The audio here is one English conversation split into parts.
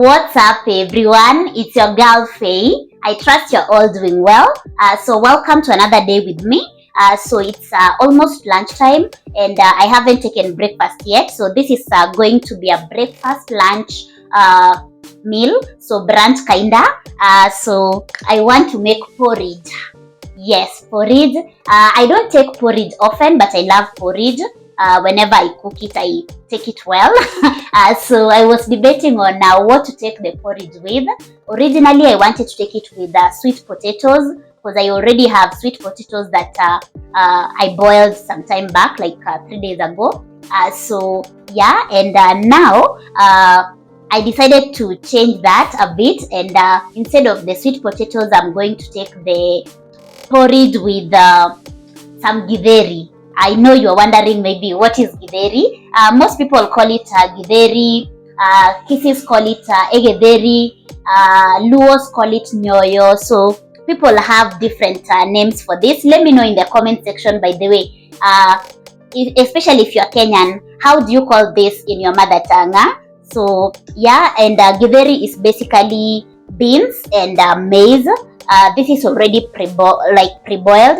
What's up, everyone? It's your girl Faye. I trust you're all doing well. So welcome to another day with me. So it's almost lunchtime, and I haven't taken breakfast yet. So this is going to be a breakfast lunch meal. So brunch kinda. So I want to make porridge. Yes, porridge. I don't take porridge often, but I love porridge. Whenever I cook it, I take it well. So I was debating on what to take the porridge with. Originally, I wanted to take it with sweet potatoes because I already have sweet potatoes that I boiled some time back, like 3 days ago. So yeah, and now I decided to change that a bit, and instead of the sweet potatoes, I'm going to take the porridge with some githeri. I know you're wondering maybe what is githeri. Most people call it githeri, Kisses call it egederi, Luos call it nyoyo. So people have different names for this. Let me know in the comment section, by the way. Especially if you're Kenyan, how do you call this in your mother tongue? So yeah, and githeri is basically beans and maize. This is already pre-boiled.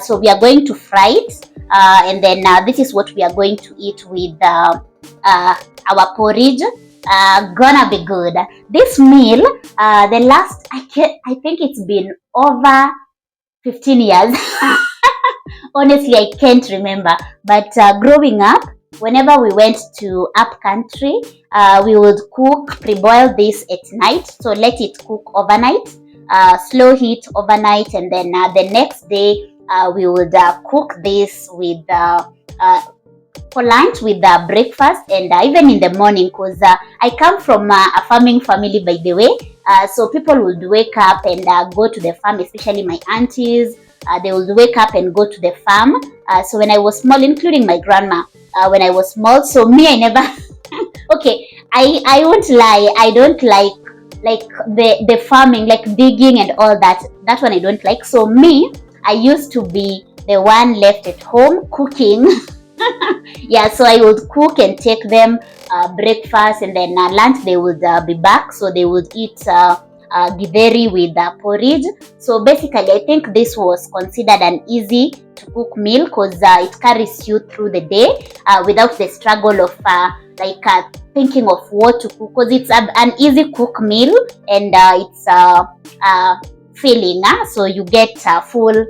So we are going to fry it. And then this is what we are going to eat with our porridge. Gonna be good. This meal, I think it's been over 15 years. Honestly, I can't remember. But growing up, whenever we went to up country, we would pre-boil this at night. So let it cook overnight, slow heat overnight, and then the next day, we would cook this with for lunch with breakfast, and even in the morning, because I come from a farming family, by the way. So people would wake up and go to the farm, especially my aunties. They would wake up and go to the farm. So when I was small, including my grandma, when I was small, so me, I never okay, I won't lie, I don't like the farming, like digging and all that one I don't like. So me, I used to be the one left at home cooking. Yeah, so I would cook and take them breakfast, and then lunch they would be back. So they would eat githeri with porridge. So basically, I think this was considered an easy to cook meal because it carries you through the day without the struggle of thinking of what to cook, because it's an easy cook meal, and it's filling, so you get full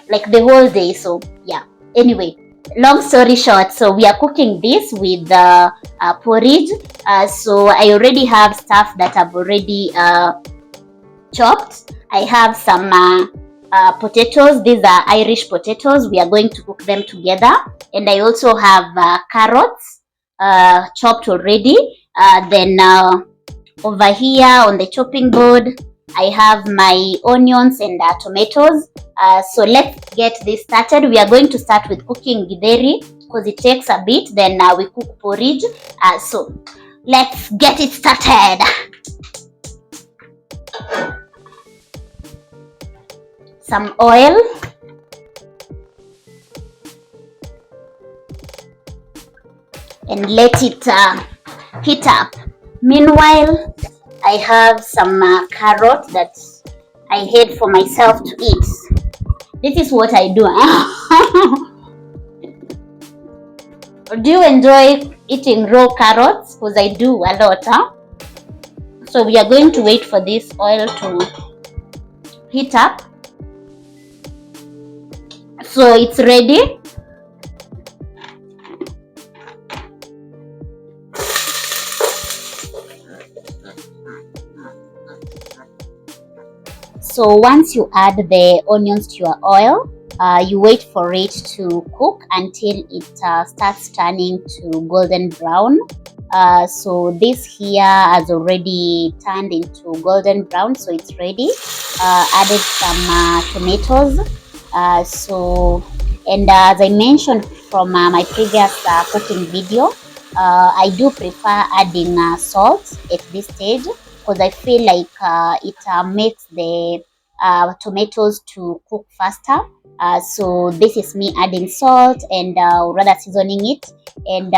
like the whole day. So yeah, anyway, long story short, so we are cooking this with porridge. So I already have stuff that I've already chopped. I have some potatoes. These are Irish potatoes. We are going to cook them together. And I also have carrots chopped already. Then over here on the chopping board, I have my onions and tomatoes. So let's get this started. We are going to start with cooking githeri because it takes a bit. Then we cook porridge. So let's get it started. Some oil. And let it heat up. Meanwhile, I have some carrot that I had for myself to eat. This is what I do. Do you enjoy eating raw carrots? Because I do a lot. So we are going to wait for this oil to heat up. So it's ready. So once you add the onions to your oil, you wait for it to cook until it starts turning to golden brown. So this here has already turned into golden brown, so it's ready. Added some tomatoes. And as I mentioned from my previous cooking video, I do prefer adding salt at this stage, because I feel like it makes the tomatoes to cook faster. So this is me adding salt and rather seasoning it, and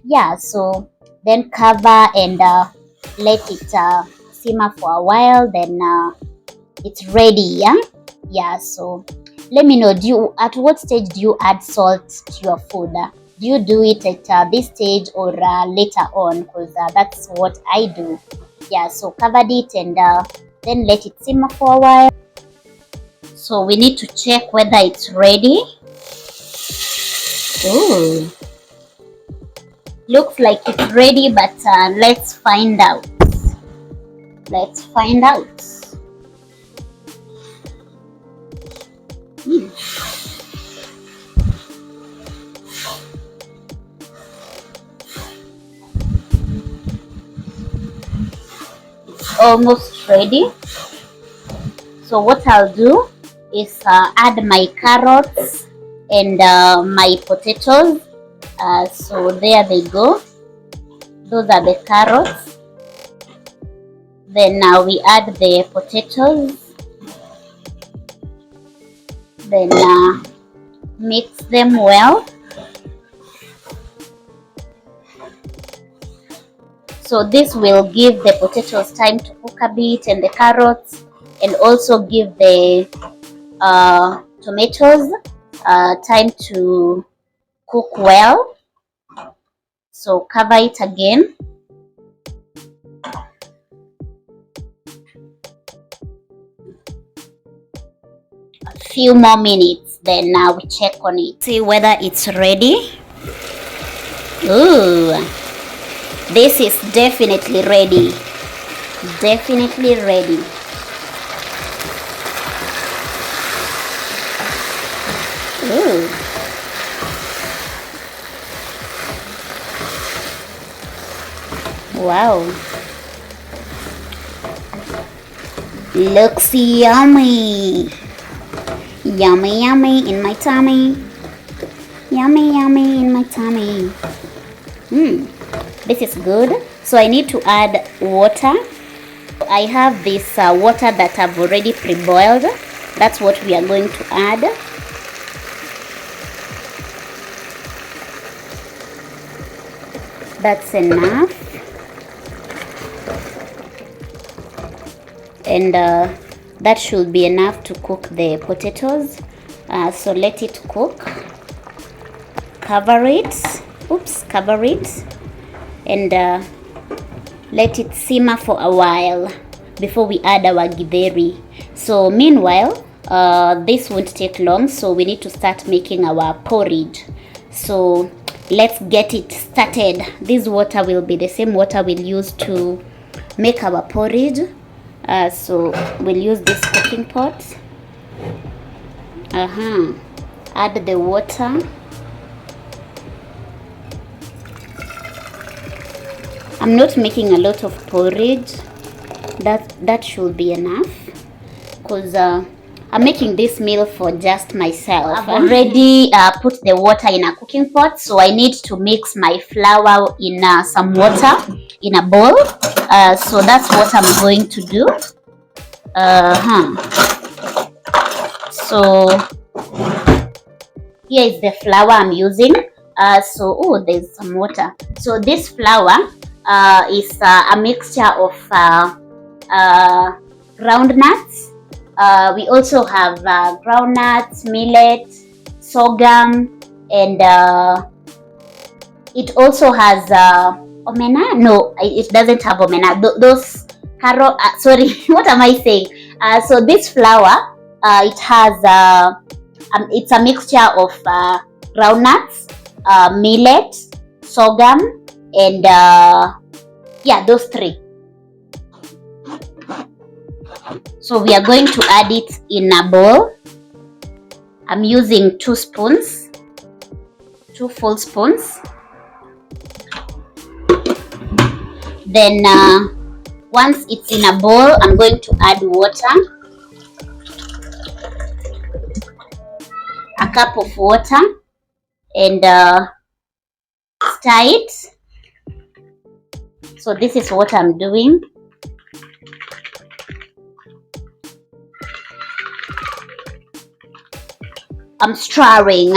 yeah, so then cover and let it simmer for a while, then it's ready. Yeah, so let me know, at what stage do you add salt to your food? Do you do it at this stage or later on? Because that's what I do. Yeah, so covered it and then let it simmer for a while. So we need to check whether it's ready. Ooh, looks like it's ready, but let's find out. Let's find out. It's almost ready. So what I'll do is add my carrots and my potatoes. So there they go. Those are the carrots. Then now we add the potatoes. Then mix them well. So this will give the potatoes time to cook a bit, and the carrots, and also give the tomatoes time to cook well. So cover it again. A few more minutes, then now we check on it. See whether it's ready. Ooh, this is definitely ready. Definitely ready. Ooh. Wow. Looks yummy. Yummy, yummy in my tummy. Yummy, yummy in my tummy. This is good. So I need to add water. I have this water that I've already pre-boiled. That's what we are going to add. That's enough. And that should be enough to cook the potatoes. So let it cook. Cover it. Oops, cover it. And let it simmer for a while before we add our githeri. So meanwhile, this won't take long, so we need to start making our porridge. So let's get it started. This water will be the same water we'll use to make our porridge. So we'll use this cooking pot. Add the water. I'm not making a lot of porridge. That should be enough, because I'm making this meal for just myself. I've already put the water in a cooking pot, so I need to mix my flour in some water in a bowl. So that's what I'm going to do. So here is the flour I'm using. So there's some water. So this flour is a mixture of ground nuts. We also have groundnuts, millet, sorghum, and it also has omena. No, it doesn't have omena. Those carrot. Sorry, what am I saying? So this flour, it has it's a mixture of groundnuts, millet, sorghum, and yeah, those three. So we are going to add it in a bowl. I'm using 2 spoons, 2 full spoons. Then once it's in a bowl, I'm going to add water, a cup of water, and stir it. So this is what I'm doing. I'm stirring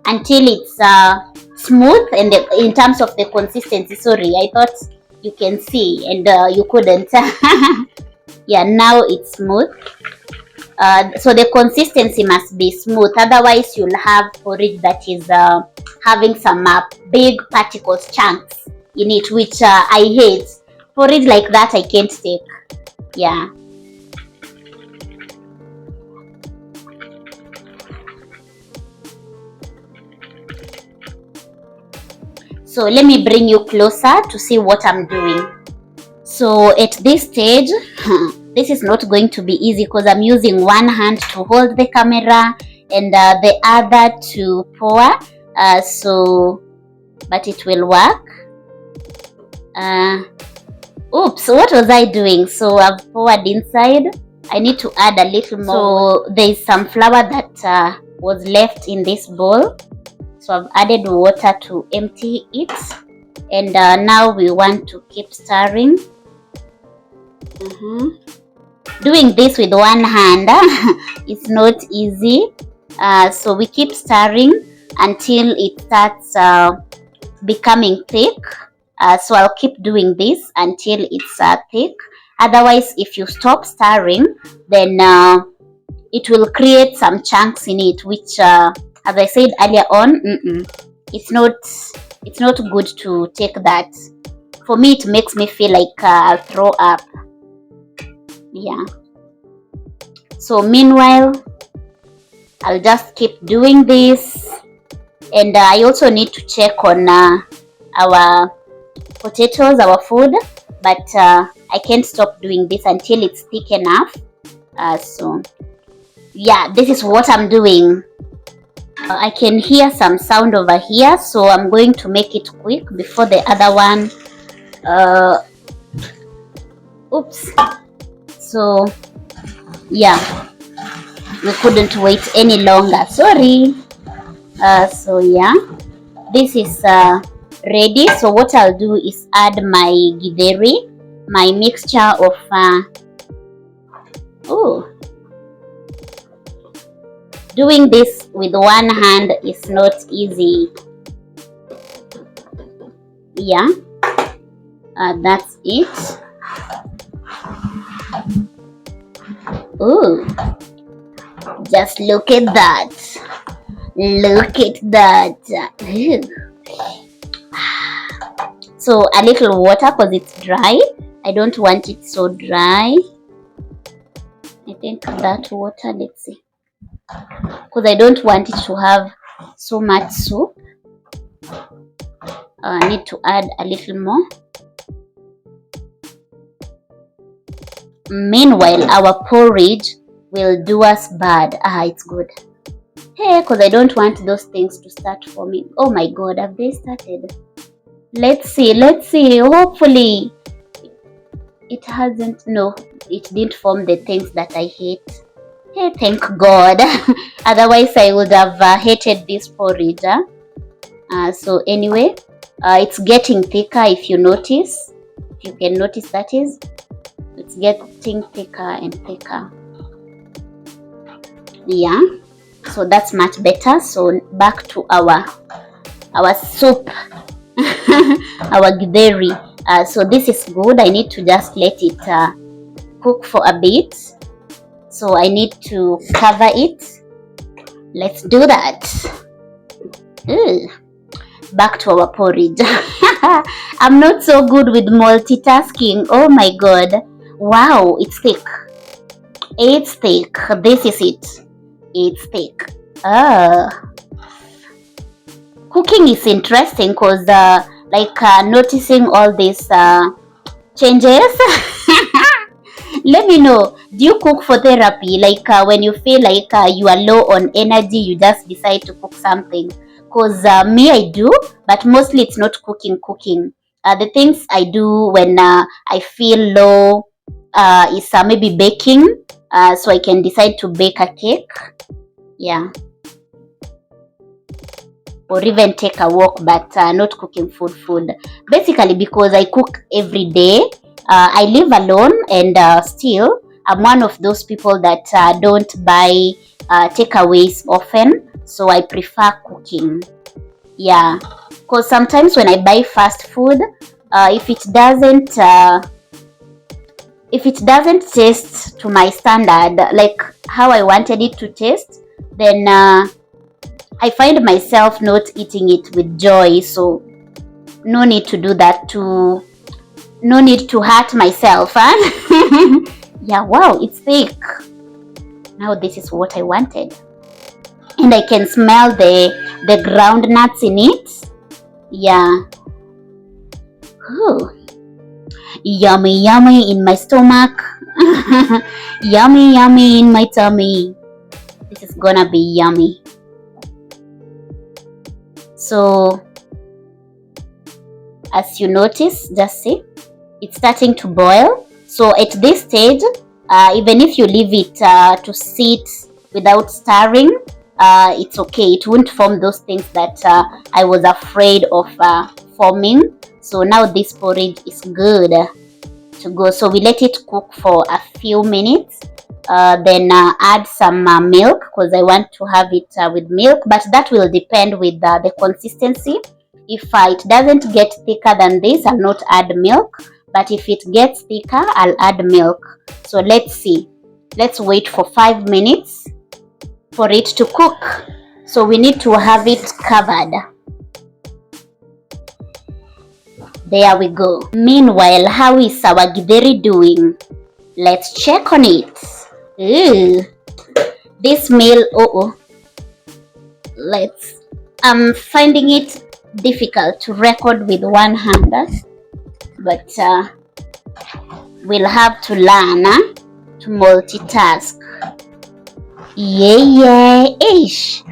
until it's smooth, and in terms of the consistency, sorry, I thought you can see and you couldn't. Yeah, now it's smooth. So the consistency must be smooth, otherwise you'll have porridge that is having some big particles, chunks in it, which I hate. Porridge like that I can't take. Yeah. So let me bring you closer to see what I'm doing. So at this stage, this is not going to be easy because I'm using one hand to hold the camera and the other to pour. But it will work. Oops, what was I doing? So I've poured inside. I need to add a little more. So there's some flour that was left in this bowl. So I've added water to empty it. And now we want to keep stirring. Doing this with one hand it's not easy. So we keep stirring until it starts becoming thick. So I'll keep doing this until it's thick. Otherwise, if you stop stirring, then it will create some chunks in it, which as I said earlier on, it's not good to take that. For me, it makes me feel like I'll throw up. Yeah. So meanwhile, I'll just keep doing this, and I also need to check on our potatoes, our food, but I can't stop doing this until it's thick enough. So yeah, this is what I'm doing. I can hear some sound over here, so I'm going to make it quick before the other one. Oops. So yeah, we couldn't wait any longer, sorry. So yeah, this is ready. So what I'll do is add my githeri, my mixture of doing this with one hand is not easy. Yeah, that's it. Oh, just look at that. Look at that. So a little water because it's dry. I don't want it so dry. I think that water, let's see, because I don't want it to have so much soup. I need to add a little more. Meanwhile, our porridge will do us bad. It's good. Hey, because I don't want those things to start forming. Oh my god, have they started? Let's see. Hopefully it hasn't. No, it didn't form the things that I hate. Hey, thank god. Otherwise I would have hated this porridge. So anyway, it's getting thicker. If you notice, if you can notice, that is, it's getting thicker and thicker. Yeah, so that's much better. So back to our soup. Our githeri. So this is good. I need to just let it cook for a bit. So I need to cover it. Let's do that. Back to our porridge. I'm not so good with multitasking. Oh my god. Wow, it's thick. It's thick. This is it. It's thick. Cooking is interesting because noticing all these changes. Let me know, do you cook for therapy? Like when you feel like you are low on energy, you just decide to cook something? Because me, I do, but mostly it's not cooking. The things I do when I feel low is maybe baking, so I can decide to bake a cake. Yeah, or even take a walk, but not cooking food. Basically because I cook every day. I live alone, and still I'm one of those people that don't buy takeaways often, so I prefer cooking. Yeah, because sometimes when I buy fast food, if it doesn't taste to my standard, like how I wanted it to taste, then I find myself not eating it with joy. So no need to do that, no need to hurt myself, huh? Yeah, wow, it's thick. Now this is what I wanted. And I can smell the ground nuts in it. Yeah. Ooh. Yummy, yummy in my stomach. Yummy, yummy in my tummy. This is gonna be yummy. So, as you notice, just see, it's starting to boil. So at this stage, even if you leave it to sit without stirring, it's okay. It won't form those things that I was afraid of forming. So now this porridge is good to go. So we let it cook for a few minutes. Then add some milk, because I want to have it with milk, but that will depend with the consistency. If it doesn't get thicker than this, I'll not add milk, but if it gets thicker, I'll add milk. So let's see. Let's wait for 5 minutes for it to cook. So we need to have it covered. There we go. Meanwhile, how is our githeri doing? Let's check on it. Ooh, this meal, I'm finding it difficult to record with one hand, but we'll have to learn to multitask. Yeah, ish.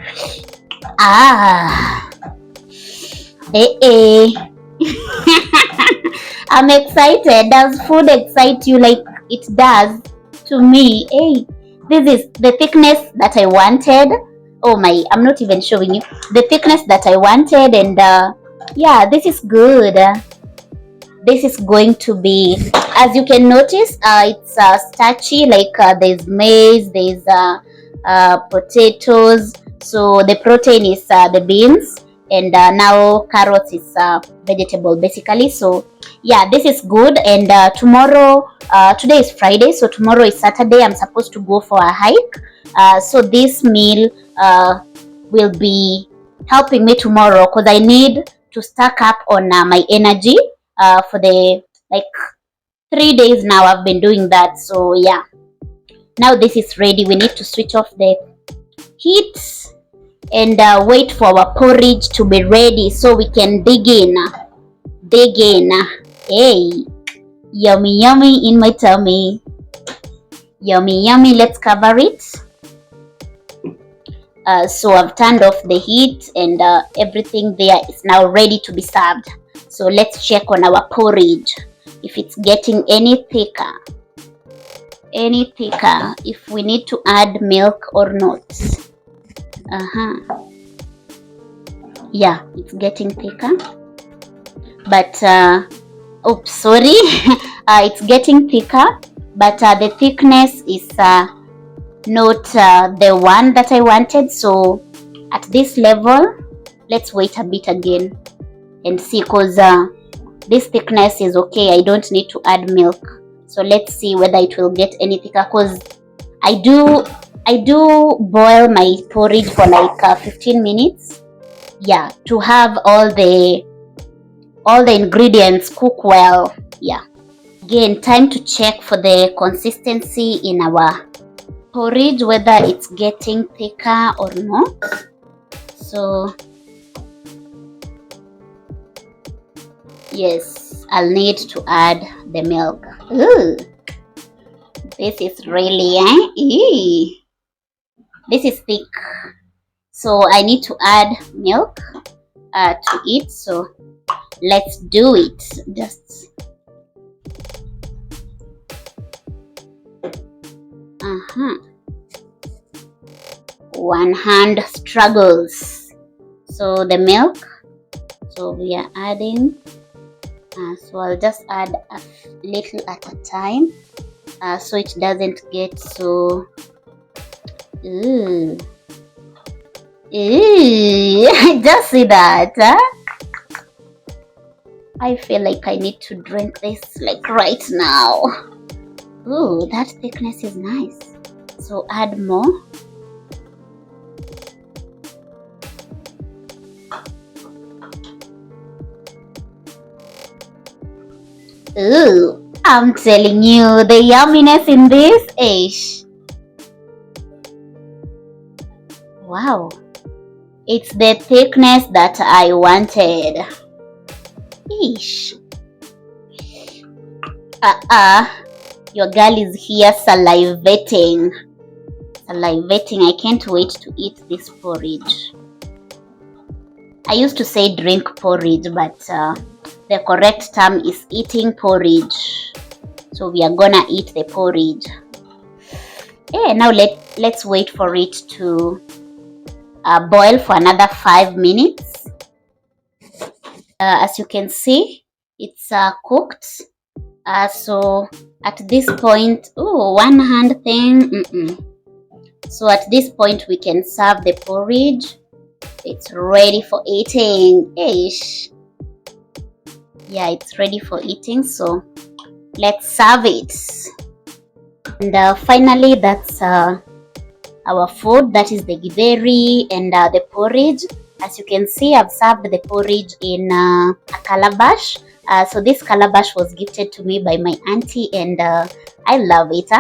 I'm excited. Does food excite you like it does to me? Hey, this is the thickness that I wanted. Oh my, I'm not even showing you the thickness that I wanted, and yeah, this is good. This is going to be, as you can notice, it's starchy, like there's maize, there's potatoes. So the protein is the beans, and now carrots is vegetable basically. So yeah, this is good. And tomorrow, today is Friday, so tomorrow is Saturday. I'm supposed to go for a hike. So this meal will be helping me tomorrow, because I need to stack up on my energy for the 3 days now. I've been doing that. So yeah, now this is ready. We need to switch off the heat and wait for our porridge to be ready so we can dig in. Hey, yummy, yummy in my tummy. Yummy, yummy. Let's cover it. So I've turned off the heat, and everything there is now ready to be served. So let's check on our porridge, if it's getting any thicker, if we need to add milk or not. Yeah, it's getting thicker, but oops, sorry. It's getting thicker, but the thickness is not the one that I wanted. So at this level, let's wait a bit again and see, because this thickness is okay. I don't need to add milk. So let's see whether it will get any thicker, because I do boil my porridge for like 15 minutes. Yeah, to have all the ingredients cook well. Yeah. Again, time to check for the consistency in our porridge, whether it's getting thicker or not. So yes, I'll need to add the milk. Ooh, this is really this is thick, so I need to add milk to it. So let's do it. Just one hand struggles. So the milk, so we are adding, so I'll just add a little at a time, so it doesn't get so just see that, I feel like I need to drink this like right now. Ooh, that thickness is nice. So add more. Ooh, I'm telling you, the yumminess in this ish. Wow, it's the thickness that I wanted. Ish. Your girl is here salivating. I can't wait to eat this porridge. I used to say drink porridge, but the correct term is eating porridge. So we are gonna eat the porridge. Yeah, now let's wait for it to boil for another 5 minutes. As you can see, it's cooked. So at this point, one hand thing. So at this point, we can serve the porridge. It's ready for eating. Ish. Yeah, it's ready for eating. So let's serve it. And finally, that's our food. That is the githeri and the porridge. As you can see, I've served the porridge in a calabash. So this calabash was gifted to me by my auntie, and I love it.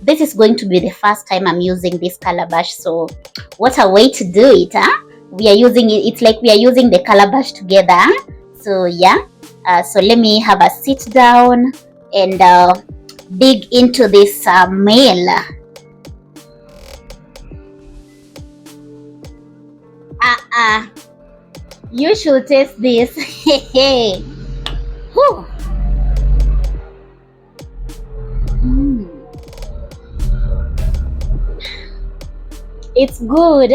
This is going to be the first time I'm using this calabash. So what a way to do it, huh? We are using it. It's like we are using the calabash together. So yeah. So let me have a sit down and dig into this meal. You should taste this. Whew. It's good.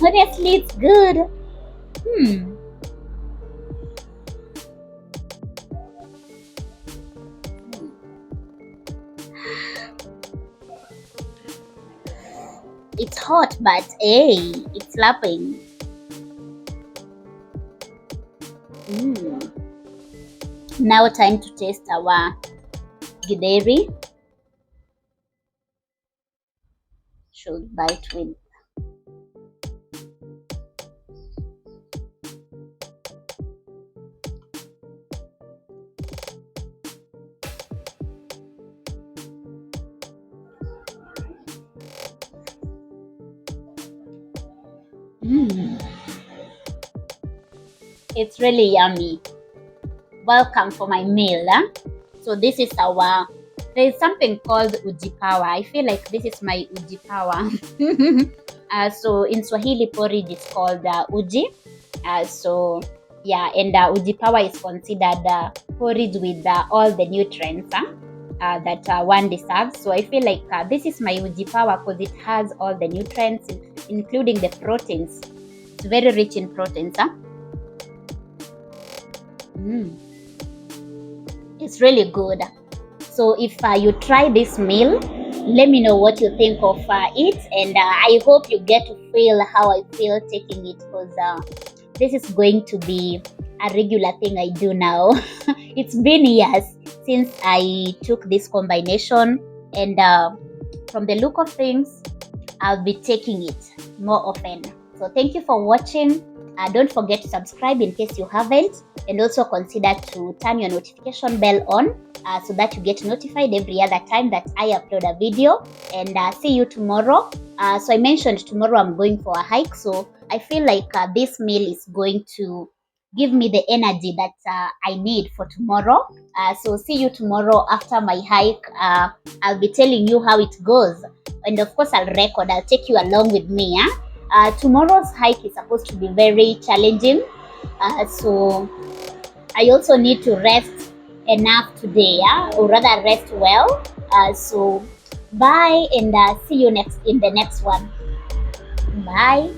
Honestly, it's good. It's hot, but hey, it's slapping. Now time to taste our githeri. Should bite with. It's really yummy. Welcome for my meal. So this is there's something called uji power. I feel like this is my uji power. So in Swahili porridge it's called uji. So yeah, and uji power is considered porridge with all the nutrients that one deserves. So I feel like this is my uji power because it has all the nutrients, including the proteins. It's very rich in proteins. It's really good. So if you try this meal, let me know what you think of it, and I hope you get to feel how I feel taking it, because this is going to be a regular thing I do now. It's been years since I took this combination, and from the look of things, I'll be taking it more often. So thank you for watching. Don't forget to subscribe in case you haven't, and also consider to turn your notification bell on so that you get notified every other time that I upload a video. And see you tomorrow. So I mentioned tomorrow I'm going for a hike, so I feel like this meal is going to give me the energy that I need for tomorrow. So see you tomorrow after my hike. I'll be telling you how it goes, and of course I'll take you along with me. Tomorrow's hike is supposed to be very challenging, so I also need to rest enough today, or rather rest well. So bye, and see you in the next one. Bye.